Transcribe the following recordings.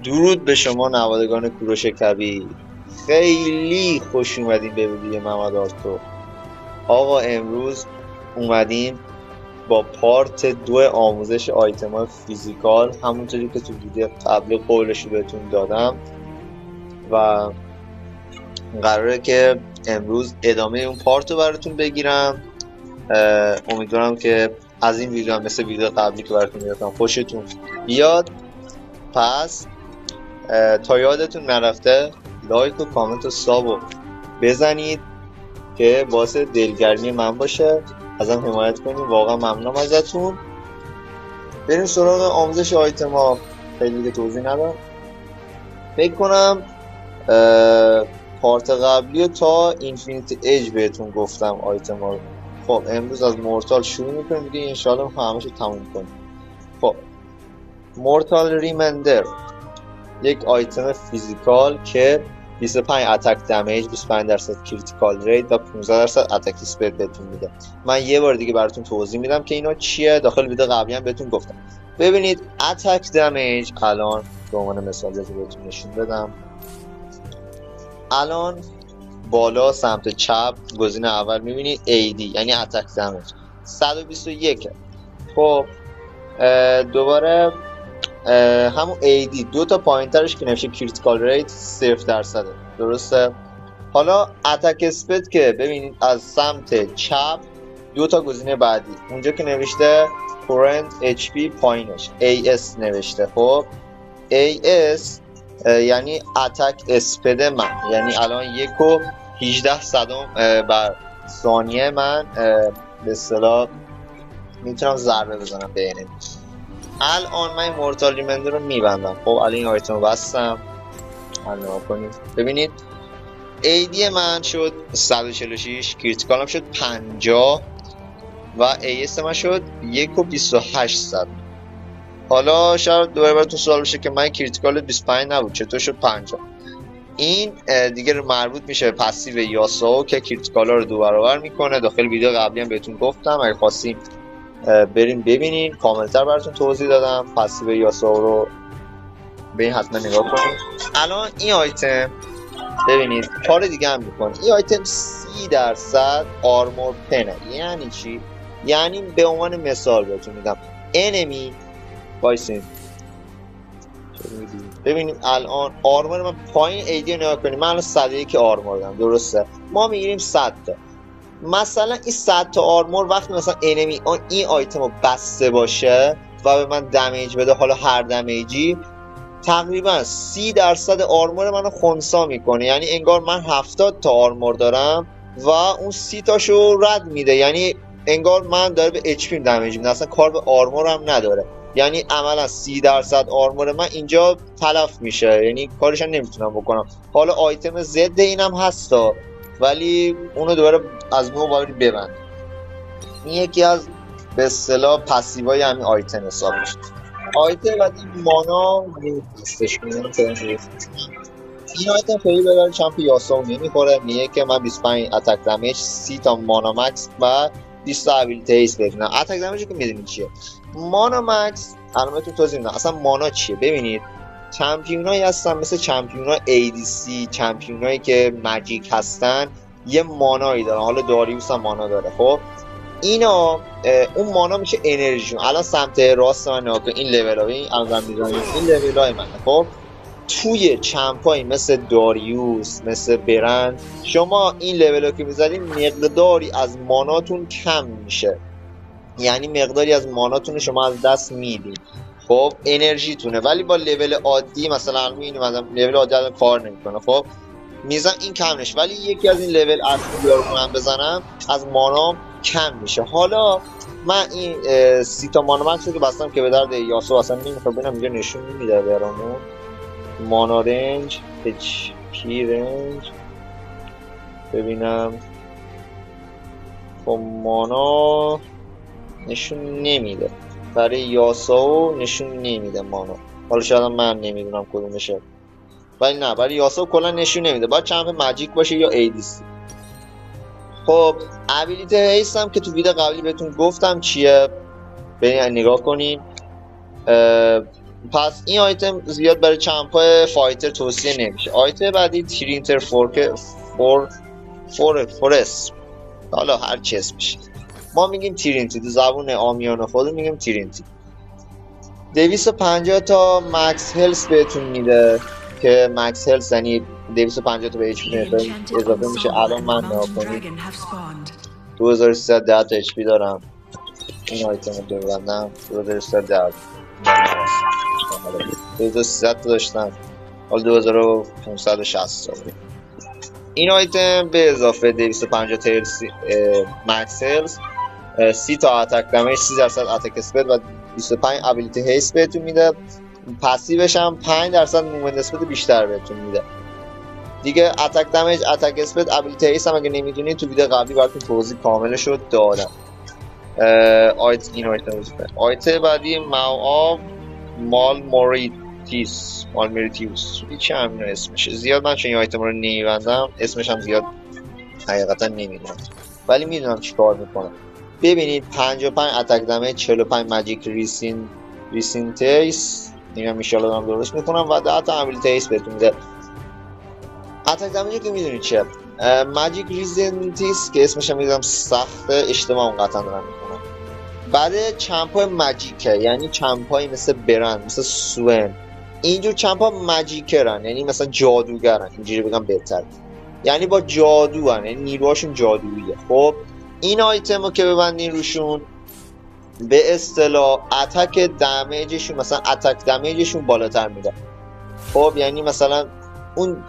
درود به شما نوادگان کوروش کبیر، خیلی خوش اومدین به ویدیو محمد آرتو. آقا امروز اومدیم با پارت 2 آموزش آیتم‌های فیزیکال، همونطوری که تو ویدیو قبلی قولش رو بهتون دادم و قراره که امروز ادامه اون پارت رو براتون بگیرم. امیدوارم که از این ویدیو هم مثل ویدیو قبلی که براتون میدادم خوشتون بیاد. پس تا یادتون نرفته لایک و کامنت و سابو بزنید که باعث دلگرمی من باشه، ازم حمایت کنید، واقعا ممنونم ازتون. بریم سراغ آموزش آیتم ها. خیلی دیگه توضیح ندارم، فکر کنم پارت قبلی تا اینفینیتی ایج بهتون گفتم آیتم ها رو. خب امروز از مورتال شروع میکنیم دیگه، انشاءالله همه شو تموم کنیم. خب مورتال ریمندر یک آیتم فیزیکال که 25 اتک دمیج، 25% کریتیکال ریت و 15% اتک اسپید بهتون میده. من یه بار دیگه براتون توضیح میدم که اینا چیه. داخل ویدیو قبلی هم بهتون گفتم. ببینید اتک دمیج الان به عنوان مثال بهتون نشون بدم. الان بالا سمت چپ گزینه اول میبینید AD یعنی اتک دمیج 121. خب دوباره همون AD دو تا پایینترش که نوشته کریتیکال ریت 0%، درسته؟ حالا اتک اسپید که ببینید از سمت چپ دو تا گزینه بعدی اونجا که نوشته current HP پایینش AS نوشته. خب AS یعنی اتک اسپید من، یعنی الان 1.18 بر ثانیه من به اصطلاح میتونم ضربه بزنم به انمی. الان من مورتال ریمندر رو میبندم. خب الان این آیتم رو بستم. الان کنید ببینید AD من شد 146، کریتیکالم شد 50 و AS من شد 1.28. حالا شاید دوباره براتون سوال بشه که من کریتیکال 25 نبود چطور شد 50. این دیگه مربوط میشه به پسیو یاسو که کریتیکال رو 2 برابر میکنه. داخل ویدیو قبلی هم بهتون گفتم، اگه خواستین بریم ببینین، کاملتر براتون توضیح دادم. پسیو یاسو رو به این حتما نگاه کنید. الان این آیتم ببینید کار دیگه هم میکنه. این آیتم 30% آرمور پنه. یعنی چی؟ یعنی به عنوان مثال بهتون میدم انمی وایسین ببینید الان آرمور من پایین ایدی نگاه کنید، من الان 101 آرمور دارم، درسته؟ ما میگیریم 100 تا. مثلا این 100 تا آرمور وقتی مثلا انمی این آیتم رو بسته باشه و به من دمیج بده، حالا هر دمیجی تقریبا 30% آرمور منو خنثی میکنه. یعنی انگار من 70 تا آرمور دارم و اون 30 تاشو رد میده، یعنی انگار من داره به اچ پی دمیج میده، اصلا کار به آرمورم نداره. یعنی عملا 30% آرمور من اینجا تلف میشه، یعنی کارش نمیتونم بکنم. حالا آیتم ضد اینم هستا ولی اونو دوباره از نو باید ببند. این یکی از به اصطلاح پسیوای همین آیتم حساب میشه. آیتم بعدی مانا نیستش میدونم که این آیتم خیلی ببرد چمپ یاسو نمیخوره. میگه که من 25 اتک دمیج، 30 تا مانا مکس و 20 تا ابیلیتی ایس ببینم. اتک دمیجی که میدونید چیه. مانا مکس علامتون توضیح میدم اصلا مانا چیه. ببینید چمپیونایی هستن مثل چمپیونای ADC، چمپیونایی که ماجیک هستن یه مانایی دارن. حالا داریوس هم مانا داره. خب اینا اون مانا میشه انرژیشون. الان سمت راست من نگاه کن، این لول ها این الان میذارم این لول های منه. خب توی چمپایی مثل داریوس، مثل برند، شما این لول ها که میذارین مقداری از ماناتون کم میشه، یعنی مقداری از ماناتون شما از دست میدین. خب انرژیتونه. ولی با لول عادی مثلا مثلا لول عادی الان کار نمیکنه. خب میزان این کم نشه، ولی یکی از این لول اصلی رو من بزنم از مانا کم میشه. حالا من این 30 تا مانا مکس رو که بستم که به درد یاسو اصلا نمیخواد. ببینم اینجا نشون میده برامون مانا رنج، اچ پی رنج، ببینم خب مانا نشون نمیده، برای یاسو نشون نمیده مانا. حالا شاید من نمیدونم کدومشه، ولی نه برای یاسو کلا نشون نمیده. باید چمپ ماجیک باشه یا ADC. خب ابیلیتی هیست هم که تو ویدیو قبلی بهتون گفتم چیه، برین نگاه کنین. پس این آیتم زیاد برای چمپای فایتر توصیه نمیشه. آیتم بعدی ترینتر فورس، حالا هر چی اسمش، ما میگیم ترینتی، تو زبون عامیانه خود میگیم ترینتی. 250 تا مکس هلس بهتون میده که مکس هلس یعنی 250 تا به HP اضافه میشه. الان من ناکنید 2310 تا HP دارم. این آیتم رو ببندم 2310 2300 تا داشتم، حالا 2560 تا. این آیتم به اضافه 250 تا مکس هلس 30 تا اتک دمیج، 30% اتک اسپید و 25 ابیلیتی هیست بهتون میده. پسیوش هم 5% موومنت اسپید بیشتر بهتون میده. دیگه اتک دمیج، اتک اسپید، ابیلیتی هیست هم اگه نمیدونید تو ویدیو قبلی براتون توضیح کاملش رو دادم. این آیتم بعدی ماو مالموریتیوس هیچ همین اسمشه. زیاد من چون این آیتم رو نمیبندم اسمش هم زیاد حقیقتا نمیدونم، ولی میدونم چی کار میکنم. ببینید 55 اتک دمیج، 45 ماجیک ریسینتیس، اینم میشاله دارم درست میکنم، و 10 تا ابیلیتی هیست بهتون میده. اتک دمیجی که میدونید چیه، ماجیک ریسینتیس که اسمش هم میدونم سخت اشتباه اون قطعا دارم میکنم. بعد چمپای ماجیکه، یعنی چمپایی مثل برند، مثل سوئن، اینجور چمپا ماجیکرن، یعنی مثلا جادوگرن، اینجوری بگم بهتر، یعنی با جادو هن، یعنی نیروهاشون جادوییه. خب این آیتم رو که ببندین روشون به اصطلاح اتک دمیجشون، مثلا اتک دمیجشون بالاتر میده. خب یعنی مثلا اون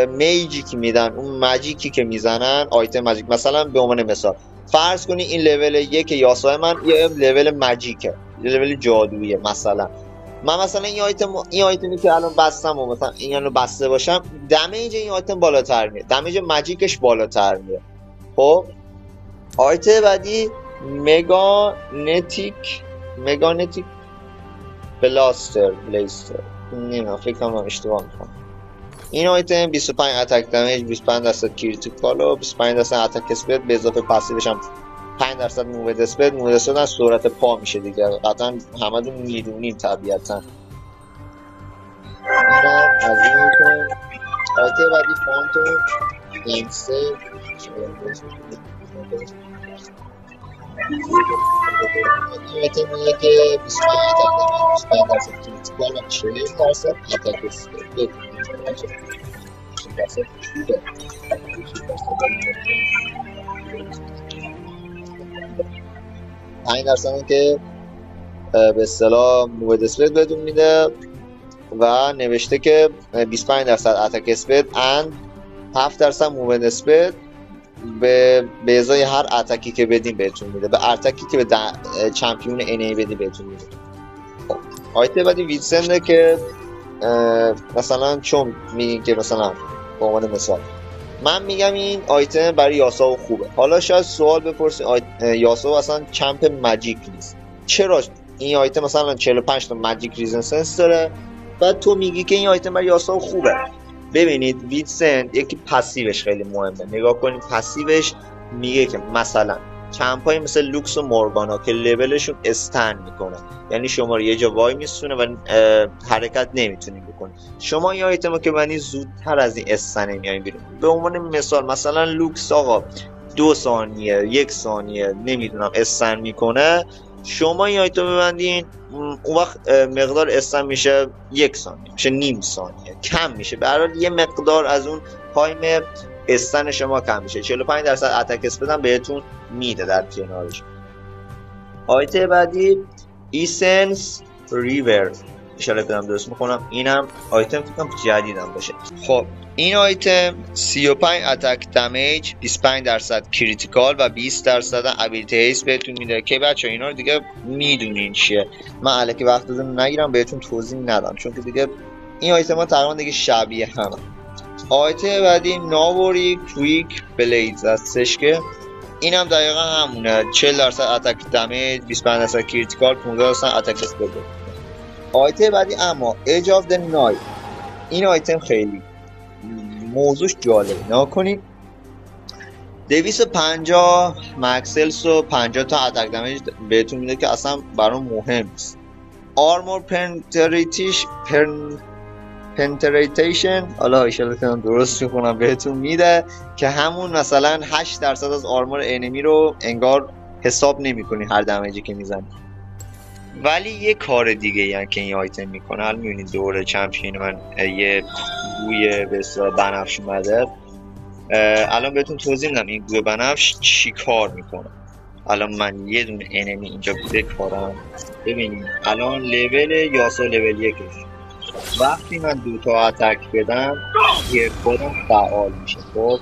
میجی که میدن، اون ماجیکی که میزنن، آیتم ماجیک، مثلا به عنوان مثال فرض کنی این لول 1 یاسای من یه لول ماجیکه، یه لول جادوییه. مثلا من مثلا این آیتمی که الان بستم و مثلا اینو بسته باشم، دمیج این آیتم بالاتر میاد، دمیج ماجیکش بالاتر میاد. خب آیتم بعدی مگانتیک بلاستر نمیدونم، فکر کنم اشتباه میکنم. این آیتم 25 اتک دمیج، 25% کریتیکال و 25% اتک اسپید، به اضافه پسیوش هم 5% موومنت اسپید. موومنت اسپید از سرعت پا میشه دیگه، قطعا همتون میدونین طبیعتا. اینم از این آیتم. آیتم بعدی فانتوم لنسه، آیتمیه که 25 اتک دمیج، 25% کریتیکال و 40% اتک اسپید. پنج درصد که به اصطلاح موومنت اسپید بهتون میده و نوشته که 25% اتک اسپید اند 7% موومنت اسپید به ازای هر اتکی که بدین بهتون میده، به اتکی که به چمپیون NA بدی بهتون میده. آیتم بعدی ویتسنده که مثلا چون میگین که مثلا به عنوان مثال من میگم این آیتم برای یاسو خوبه، حالا شاید سوال بپرسید یاسو اصلا چمپ ماجیک نیست، چرا این آیتم مثلا 45 تا ماجیک ریزنسنس داره بعد تو میگی که این آیتم برای یاسو خوبه؟ ببینید ویتسن یکی پسیوش خیلی مهمه، نگاه کنید پسیوش میگه که مثلا چمپای مثل لوکس و مورگانا که لولشون استن میکنه، یعنی شما رو یه جا وای میسونه و حرکت نمیتونی بکنی، شما این آیتمو که بندی زودتر از این استن میایین بیرون. به عنوان مثال مثلا لوکس آقا 2 ثانیه 1 ثانیه نمیدونم استن میکنه، شما این آیتم ببندین اون وقت مقدار استن میشه 1 ثانیه، میشه نیم ثانیه، کم میشه، به هر حال یه مقدار از اون تایم استن شما کم میشه. 45% اتک اسپید بهتون میده در کنارش. آیتم بعدی ایسنس ریور، ان شاء الله بدم درست میکنم، اینم آیتم فکرم جدیدم باشه. خب این آیتم 35 اتک دمیج، 25% کریتیکال و 20% ابیلیتی هیست بهتون میده که بچه اینا رو دیگه میدونین چیه، من الکی وقتتون نگیرم بهتون توضیح ندم چون که دیگه این آیتم ها تقریبا دیگه شبیه هم. آیتم بعدی ناوری کویک بلیدز هستش که اینم دقیقا همونه، 40% اتک دمیج، 25% کریتیکال، 15% اتک اسپید. آیتم بعدی اما ایج آف د نایت، این آیتم خیلی موضوعش جالبه، نگاه کنید 250 مکسلس و 50 تا اتک دمیج بهتون میده که اصلا برام مهم نیست. آرمور پنتریتیشن، حالا ایشالا کنم درست میخونم، بهتون میده که همون مثلا 8% از آرمور انمی رو انگار حساب نمیکنی هر دمیجی که میزنی. ولی یه کار دیگه یعنی که این آیتم میکنه، الان میبینید دوره چمپیون من یه گوی به اصطلاح بنفش اومده. الان بهتون توضیح میدم این گوی بنفش چی کار میکنه. الان من یه دونه انمی اینجا بوده کارم، ببینید الان لول یاسو لول 1ش، وقتی من 2 تا اتک بدم گردبادم فعال میشه. خب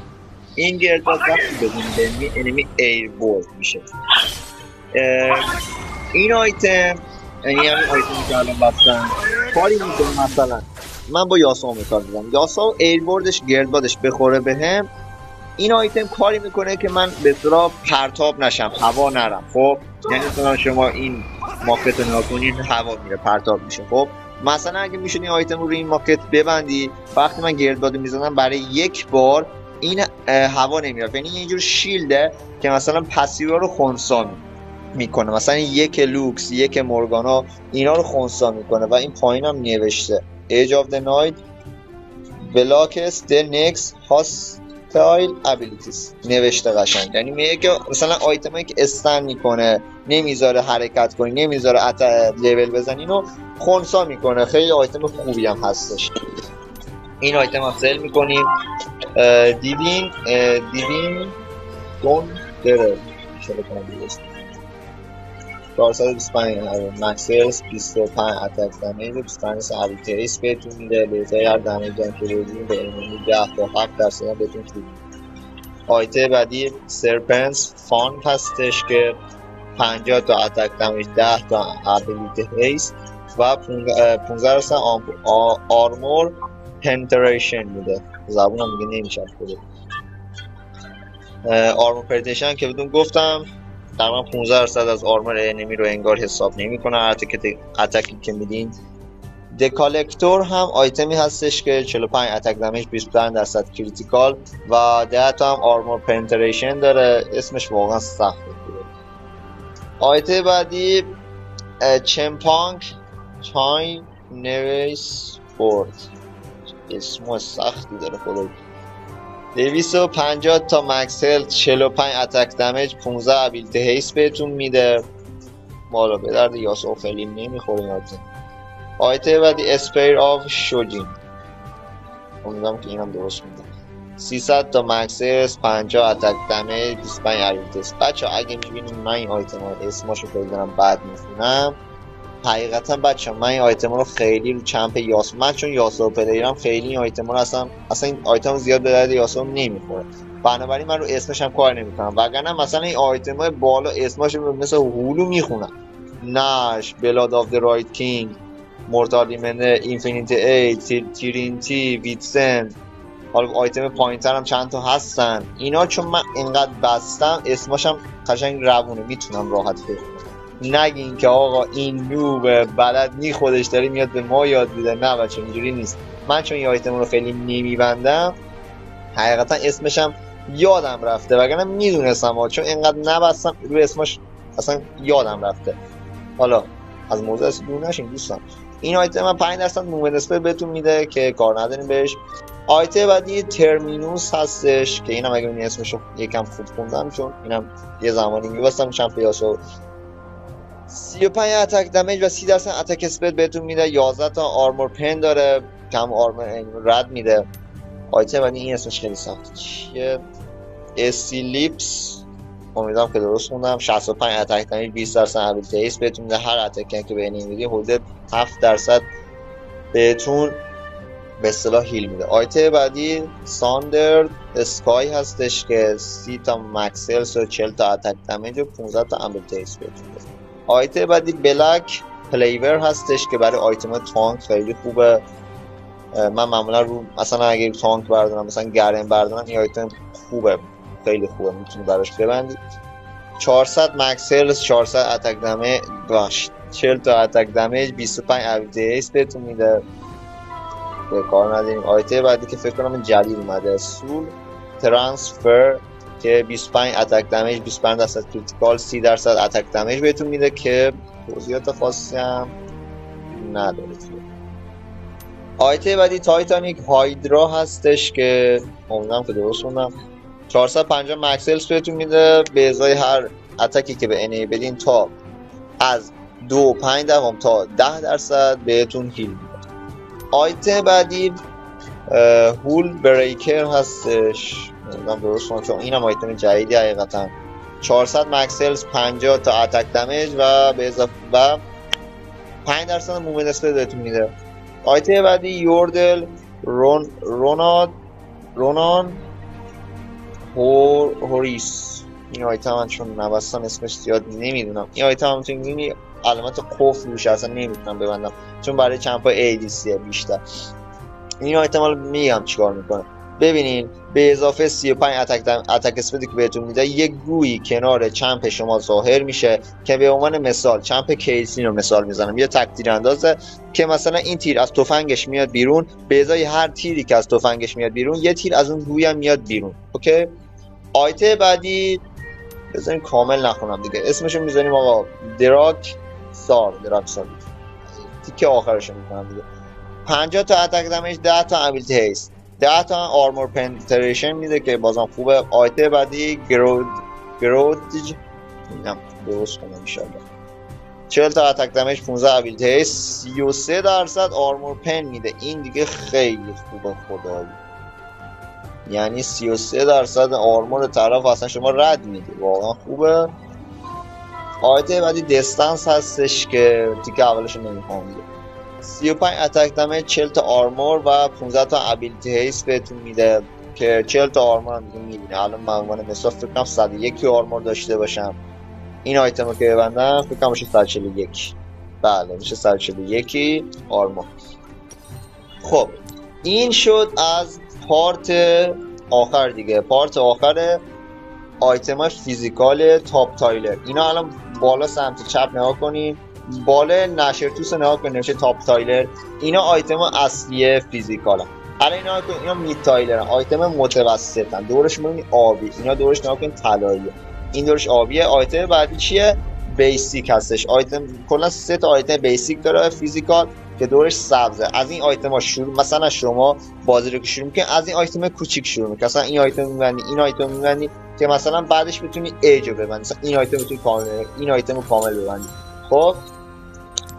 این گردباد وقتی بدون بنی انمی ایربورد میشه. این آیتم یعنی همین آیتمی که الان بستم کاری میکنه، مثلا من با یاسو میکار میزنم، یاسو ایربوردش گردبادش بخوره بهم، این آیتم کاری میکنه که من به اصطلاح پرتاب نشم، هوا نرم. خب یعنی مثلا شما این ماکت رو نگاه کنین هوا میره، پرتاب میشه. خب مثلا اگه میشد این آیتم رو این ماکت ببندی، وقتی من گردبادو میزنم برای یک بار این هوا نمیره، یعنی یه جور شیلده که مثلا پسیوا رو خنثی میکنه، مثلا یک لوکس، یک مورگانا اینا رو خنثی میکنه. و این پایین هم نوشته Age of the Night blocks the next hostile abilities، نوشته قشنگ، یعنی میگه که مثلا آیتمایی که استن میکنه، نمیذاره حرکت کنی، نمیذاره لول بزنی، اینو خنثی میکنه. خیلی آیتم خوبی هم هستش. این آیتم هم سل میکنیم. دیوین دون دره شده کنم دیگست 425 مکسلز، 25 اتک دمیج، 25 ابیلیتی ایس بهتون میده. بهتر هر دمیج هم که روزین به انمی 10 تا 7% بهتون میده. آیته بعدی سرپنس فان هستش که 50 تا اتک دمیج، 10 تا ابیلیتی ایس و 15% آرمور پنتریشن میده. زبونم میگه نمیشه بده. آرمور پنتریشن که بدون گفتم تقریبا 15% از آرمور انمی رو انگار حساب نمیکنه اتکی که میدین. دکالکتور هم آیتمی هستش که 45 اتک دمیج، 25% کریتیکال و 10 تا هم آرمور پنتریشن داره. اسمش واقعا سخته. آیته بعدی چمپانک تایم نویس بورد، اسم سختی داره خدایی. 250 تا مکس هلت، 45 اتک دمیج، 15 ابیلیتی هیس بهتون میده. بالا به درد یاسو خیلی نمیخوره این آیته بعدی اسپیر آف شوجین، امیدوارم که اینم درست میده. 300 تا مکس هلت، 50 اتک دمیج، 25 ابیلیتی هیس. بچه اگه میبینید من این آیتم ها اسماشو خیلی دارم بد میخونم، حقیقتا بچه من این آیتم رو خیلی رو چمپ یاسو، من چون یاسو پلیرم خیلی این آیتم رو اصلا این آیتم زیاد به درد یاسو نمیخوره، بنابراین من رو اسمش هم کار نمیکنم. وگرنه مثلا این آیتم های بالا اسمش رو مثل هولو میخونم، نش، بلاد آف د رایت کینگ، مورتال ریمنر، اینفینیتی اید، تیرینتی، ویتسن، حالا آیتم پایینتر هم چند تا هستن. اینا چون من اینقدر بستم اسمشم قشنگ روونه، میتونم راحت بخونم. نگین که آقا این نوب بلد نی خودش داره میاد به ما یاد میده، نه بچه اینجوری نیست. من چون این آیتم رو خیلی نمیبندم حقیقتا اسمشم یادم رفته، وگرنه میدونستم چون اینقدر نبستم روی اسمش اصلا یادم رفته. حالا از موضوع دور نشین دوستان. این آیتم 5% موومنت اسپل بهتون میده که کار نداریم بهش. آیتم بعدی ترمینوس هستش که اینم اگه این اسمشو یکم خوب خوندم چون اینم یه زمانی می‌بستم چمپ یاسو. 35 اتک دمیج و 30% اتک اسپل بهتون میده. 11 تا آرمور پن داره، کم آرمور رد میده. آیتم بعدی این اسمش خیلی سخته چیه؟ اسیلیپس، امیدوارم که درست خوندم. 65 اتک دمیج، 20% ابیلیتی ایس بهتون میده. هر اتکی که به این میدی حدود 7% بهتون به اصطلاح هیل میده. آیتم بعدی ساندر اسکای هستش که 30 تا مکس هلت و 40 تا اتک دمیج و 15 تا ابیلیتی ایس بهتون میده. آیتم بعدی بلک پلیور هستش که برای آیتم تانک خیلی خوبه. من معمولا رو مثلا اگه تانک بردارم، مثلا گرم بردارم، این آیتم خوبه، خیلی خوبه، میتونی براش ببندی. 400 مکس هلت، 400 اتک دمیج، 40 تا اتک دمیج، 25 ابیلیتی ایس بهتون میده. به کار نداریم. آیتم بعدی که فکر کنم جدید اومده، سول ترانسفر که 25 اتک دمیج، 25% کریتیکال، 30% اتک دمیج بهتون میده که توضیحات خاصی هم نداره. آیته بعدی تایتانیک هایدرا هستش که امیدوارم که درست خوندم. 450 مکس هلس بهتون میده به ازای هر اتکی که به انی بدین تا از 2.5 تا 10% بهتون هیل میده. آیته بعدی هول بریکر هستش، نمیدونم درست خوندم چون اینم آیتم جدیدی حقیقتا. 400 مکس هلس، 50 تا اتک دمیج و به اضافه و 5% موومنت اسپید بهتون میده. آیته بعدی یوردل رونان هوریس. این آیتم من چون نبستم اسمش زیاد نمیدونم. این آیتم هم میتونیم علامت قفل روشه، اصلا نمیتونم ببندم چون برای چمپای ADC بیشتر. این آیتم رو میگم چیکار میکنه. ببینین به اضافه 35 اتک اسپیدی که بهتون میده یک گویی کنار چمپ شما ظاهر میشه که به عنوان مثال چمپ کیسین رو مثال میزنم، یه تکتیر اندازه که مثلا این تیر از تفنگش میاد بیرون، به ازای هر تیری که از تفنگش میاد بیرون یه تیر از اون گویی هم میاد بیرون. اوکی. آیته بعدی بذارین کامل نخونم دیگه، اسمشو میذاریم آقا دراک سار تیکه آخرشو میکنم دیگه. 50 تا اتک دمیج، 10 تا ابیلیتی هیست، 10 تا آرمور پنتریشن میده که بازم خوبه. آیته بعدی گرودج نمیدونم درست کنم ان شاء الله. 40 تا اتک دمیج، 15 ابیلیتی هیست، 33% آرمور پن میده. این دیگه خیلی خوبه خدایی، یعنی 33% آرمور طرف اصلا شما رد میده، واقعا خوبه. آیته بعدی دستانس هستش که تیکه اولش نمیخوام دیگه. 35 اتک دمیج، 40 تا آرمور و 15 تا ابیلیتی هیست بهتون میده که 40 تا آرمور هم دیگه میبینه. الان من عنوان مثال فکر کنم 101 آرمور داشته باشم، این آیتم رو که ببندم فکر کنم میشه 141. بله میشه 141 آرمور. خب این شد از پارت آخر دیگه. پارت آخر آیتم فیزیکال تاپ تایلر. اینا الان بالا سمت چپ نگاه کنین، بالا نشرتوس نگاه کنین نوشته تاپ تایلر. اینا آیتم اصلی فیزیکالن. الان اینا مید تایلرن، آیتم متوسطن، دورش میبینی آبی، اینا دورش نگاه کنین طلاییه، این دورش آبیه. آیتم بعدی چیه؟ بیسیک هستش. آیتم کلا 3 تا آیتم بیسیک داره فیزیکال که دورش سبزه. از این آیتم ها شروع، مثلا شما بازی رو که شروع میکنی از این آیتم کوچیک شروع میکنی، مثلا این آیتم میبندی، این آیتم میبندی که مثلا بعدش بتونی ایج رو ببندی، مثلا این آیتم بتونی کامل، این آیتم رو کامل ببندی. خب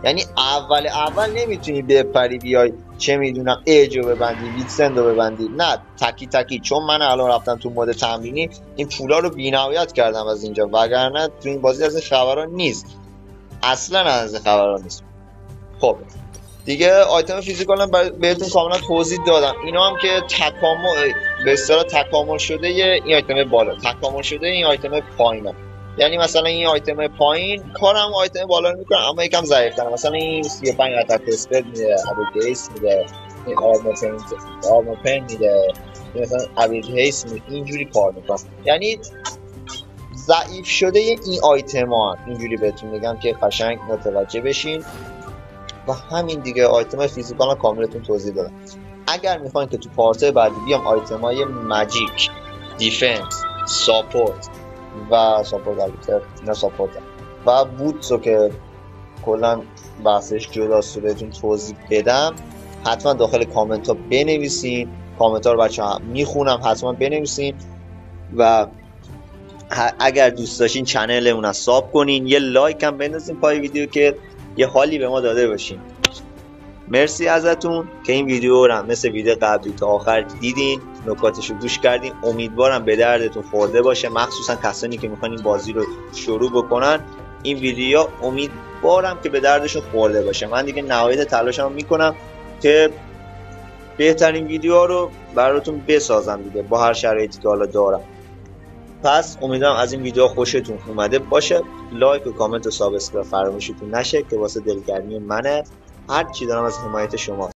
یعنی اول نمیتونی بپری بیای چه میدونم ایج رو ببندی، ویتسند رو ببندی، نه تکی چون من الان رفتم تو مود تمرینی این پولا رو بی‌نهایت کردم از اینجا، وگرنه تو این بازی از این خبرا نیست، اصلا از این خبرا نیست. خب دیگه آیتم فیزیکال هم بهتون کاملا توضیح دادم. اینا هم که تکامل به اصطلاح تکامل شده این آیتم بالا، تکامل شده این آیتم پایین. یعنی مثلا این آیتم پایین کارم آیتم بالا رو میکنه اما یکم ضعیف‌تره. مثلا این 35 اتک اسپید میده، ابیلیتی هیست میده، این آرمور پن میده، مثلا ابیلیتی هیست میده، اینجوری کار میکنه. یعنی ضعیف شده این آیتم ها، اینجوری بهتون میگم که قشنگ متوجه بشین. و همین دیگه آیتم فیزیکال هم کاملتون توضیح دادم. اگر میخواین که تو پارت بعدی بیام آیتم های ماجیک، دیفنس، ساپورت و ساپورت البته اینا ساپورت و بوتس رو که کلا بحثش جداست بهتون توضیح بدم، حتما داخل کامنت ها بنویسین. کامنت ها رو بچه ها میخونم، حتما بنویسین و اگر دوست داشتین چنلمون رو ساب کنین، یه لایک هم بندازین پای ویدیو که یه حالی به ما داده باشین. مرسی ازتون که این ویدیو رو مثل ویدیو قبلی تا آخر دیدین، نکاتش رو گوش کردین. امیدوارم به دردتون خورده باشه، مخصوصا کسانی که میخوان این بازی رو شروع بکنن. این ویدیو امیدوارم که به دردشون خورده باشه. من دیگه نهایت تلاشمو میکنم که بهترین ویدیو رو براتون بسازم دیگه با هر شرایطی که حالا دارم. پس امیدوارم از این ویدیو خوشتون اومده باشه. لایک و کامنت و سابسکرایب فراموشتون نشه که واسه دلگرمی منه. هر چی دارم از حمایت شما.